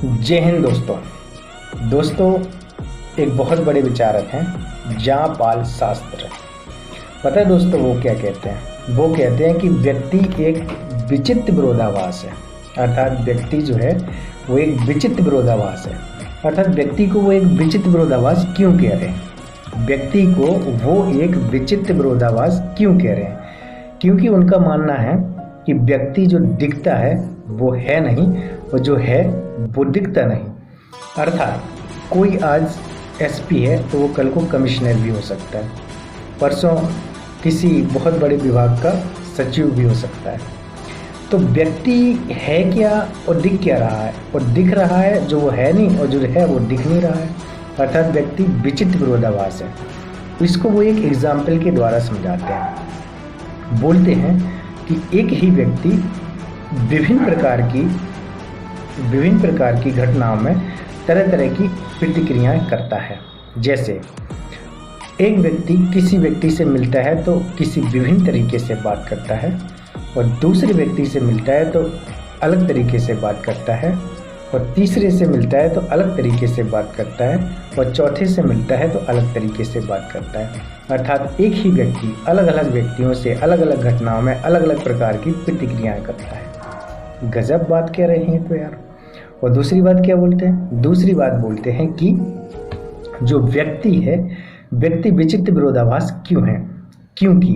जय हिंद दोस्तों। दोस्तों, एक बहुत बड़े विचारक हैं जॉन-पॉल सार्त्रे। पता है दोस्तों वो क्या कहते हैं? वो कहते हैं कि व्यक्ति एक विचित्र विरोधाभास है। अर्थात व्यक्ति जो है वो एक विचित्र विरोधाभास है। अर्थात व्यक्ति को वो एक विचित्र विरोधाभास क्यों कह रहे हैं? व्यक्ति को वो एक विचित्र विरोधाभास क्यों कह रहे हैं? क्योंकि उनका मानना है कि व्यक्ति जो दिखता है वो है नहीं और जो है वो दिखता नहीं। अर्थात कोई आज एसपी है तो वो कल को कमिश्नर भी हो सकता है, परसों किसी बहुत बड़े विभाग का सचिव भी हो सकता है। तो व्यक्ति है क्या और दिख क्या रहा है? और दिख रहा है जो वो है नहीं और जो है वो दिख नहीं रहा है। अर्थात व्यक्ति विचित्र विरोधाभास है। इसको वो एक एग्जाम्पल के द्वारा समझाते हैं। बोलते हैं कि एक ही व्यक्ति विभिन्न प्रकार की घटनाओं में तरह तरह की प्रतिक्रियाएं करता है। जैसे एक व्यक्ति किसी व्यक्ति से मिलता है तो किसी विभिन्न तरीके से बात करता है, और दूसरे व्यक्ति से मिलता है तो अलग तरीके से बात करता है, और तीसरे से मिलता है तो अलग तरीके से बात करता है, और चौथे से मिलता है तो अलग तरीके से बात करता है। अर्थात एक ही व्यक्ति अलग अलग व्यक्तियों से अलग अलग घटनाओं में अलग अलग प्रकार की प्रतिक्रियाएं करता है। गजब बात कह रहे हैं तो यार। और दूसरी बात क्या बोलते हैं? दूसरी बात बोलते हैं कि जो व्यक्ति है, व्यक्ति विचित्र विरोधाभास क्यों है? क्योंकि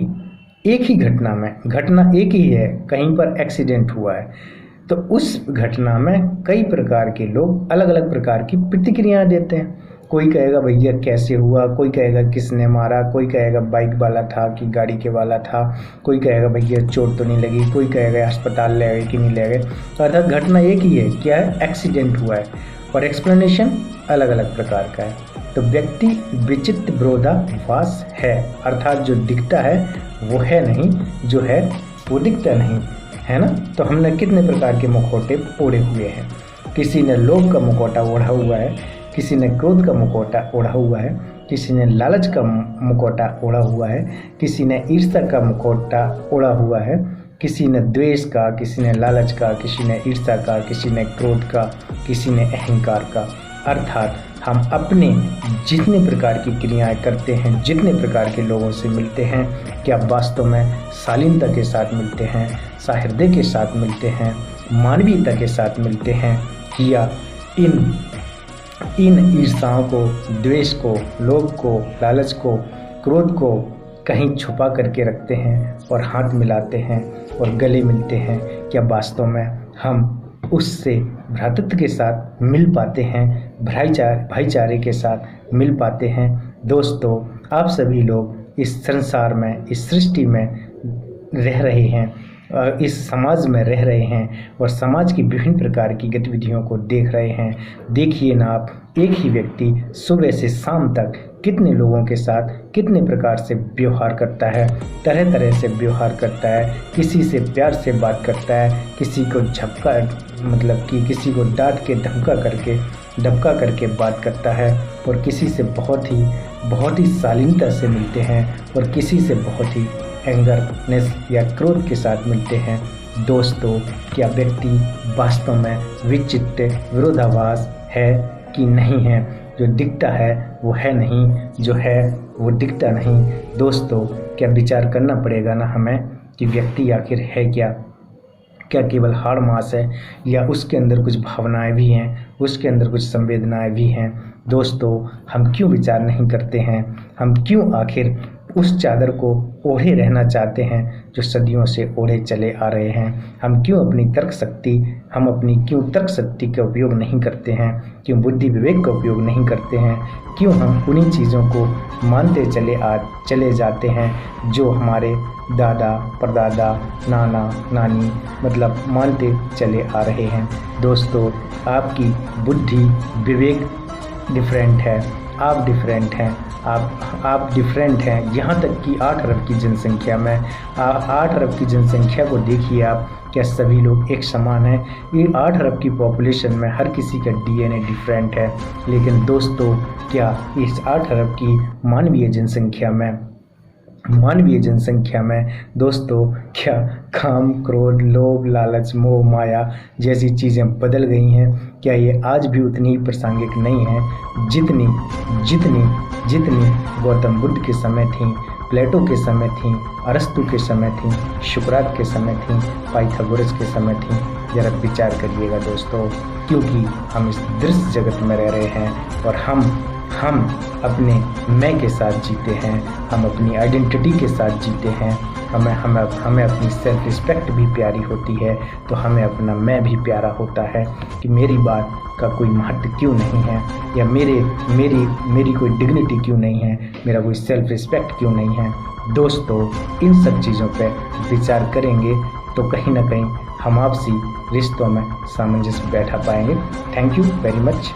एक ही घटना एक ही है, कहीं पर एक्सीडेंट हुआ है तो उस घटना में कई प्रकार के लोग अलग अलग प्रकार की प्रतिक्रिया देते हैं। कोई कहेगा भैया कैसे हुआ, कोई कहेगा किसने मारा, कोई कहेगा बाइक वाला था कि गाड़ी के वाला था, कोई कहेगा भैया चोट तो नहीं लगी, कोई कहेगा अस्पताल ले गए कि नहीं ले गए। तो अर्थात घटना एक ही है, क्या है? एक्सीडेंट हुआ है, और एक्सप्लेनेशन अलग अलग प्रकार का है। तो व्यक्ति विचित्र विरोधाभास है। अर्थात जो दिखता है वो है नहीं, जो है वो दिखता नहीं, है ना। तो हमने कितने प्रकार के मुखौटे ओढ़े हुए हैं। किसी ने लोभ का मुखौटा ओढ़ा हुआ है, किसी ने क्रोध का मुखौटा ओढ़ा हुआ है, किसी ने लालच का मुखौटा ओढ़ा हुआ है, किसी ने ईर्ष्या का मुखौटा ओढ़ा हुआ है, किसी ने द्वेष का, किसी ने लालच का, किसी ने ईर्ष्या का, किसी ने क्रोध का, किसी ने अहंकार का। अर्थात हम अपने जितने प्रकार की क्रियाएं करते हैं, जितने प्रकार के लोगों से मिलते हैं, क्या वास्तव में शालीनता के साथ मिलते हैं, सहृदय के साथ मिलते हैं, मानवीयता के साथ मिलते हैं, या इन ईर्ष्याओं को, द्वेष को, लोभ को, लालच को, क्रोध को कहीं छुपा करके रखते हैं और हाथ मिलाते हैं और गले मिलते हैं? क्या वास्तव में हम उससे भ्रातृत्व के साथ मिल पाते हैं, भाईचारे के साथ मिल पाते हैं? दोस्तों, आप सभी लोग इस संसार में, इस सृष्टि में रह रहे हैं, इस समाज में रह रहे हैं और समाज की विभिन्न प्रकार की गतिविधियों को देख रहे हैं। देखिए ना आप, एक ही व्यक्ति सुबह से शाम तक कितने लोगों के साथ कितने प्रकार से व्यवहार करता है, तरह तरह से व्यवहार करता है। किसी से प्यार से बात करता है, किसी को झपका मतलब कि किसी को डांट के धमका करके बात करता है, और किसी से बहुत ही शालीनता से मिलते हैं, और किसी से बहुत ही एंगरनेस या क्रोध के साथ मिलते हैं। दोस्तों, क्या व्यक्ति वास्तव में विचित्र विरोधाभास है कि नहीं है? जो दिखता है वो है नहीं, जो है वो दिखता नहीं। दोस्तों, क्या विचार करना पड़ेगा ना हमें कि व्यक्ति आखिर है क्या? क्या केवल हाड़ मांस है, या उसके अंदर कुछ भावनाएं भी हैं, उसके अंदर कुछ संवेदनाएं भी हैं? दोस्तों, हम क्यों विचार नहीं करते हैं? हम क्यों आखिर उस चादर को ओढ़े रहना चाहते हैं जो सदियों से ओढ़े चले आ रहे हैं? हम क्यों अपनी तर्क शक्ति का उपयोग नहीं करते हैं? क्यों बुद्धि विवेक का उपयोग नहीं करते हैं? क्यों हम उन्हीं चीज़ों को मानते चले जाते हैं जो हमारे दादा परदादा नाना नानी मतलब मानते चले आ रहे हैं? दोस्तों, आपकी बुद्धि विवेक डिफरेंट है, आप डिफरेंट हैं, आप डिफरेंट हैं। यहाँ तक कि 8 अरब की जनसंख्या में 8 अरब की जनसंख्या को देखिए आप, क्या सभी लोग एक समान हैं? ये 8 अरब की पॉपुलेशन में हर किसी का डीएनए डिफरेंट है। लेकिन दोस्तों, क्या इस 8 अरब की मानवीय जनसंख्या में दोस्तों क्या काम, क्रोध, लोभ, लालच, मोह, माया जैसी चीज़ें बदल गई हैं? क्या ये आज भी उतनी ही प्रासंगिक नहीं है जितनी जितनी जितनी गौतम बुद्ध के समय थी, प्लेटो के समय थी, अरस्तु के समय थी, सुकरात के समय थी, पाइथागोरस के समय थी? जरा विचार करिएगा दोस्तों, क्योंकि हम इस दृश्य जगत में रह रहे हैं और हम अपने मैं के साथ जीते हैं, हम अपनी आइडेंटिटी के साथ जीते हैं। हमें अपनी सेल्फ रिस्पेक्ट भी प्यारी होती है, तो हमें अपना मैं भी प्यारा होता है कि मेरी बात का कोई महत्व क्यों नहीं है, या मेरी कोई डिग्निटी क्यों नहीं है, मेरा कोई सेल्फ रिस्पेक्ट क्यों नहीं है। दोस्तों, इन सब चीज़ों पे विचार करेंगे तो कहीं ना कहीं हम आपसी रिश्तों में सामंजस्य बैठा पाएंगे। Thank you very much.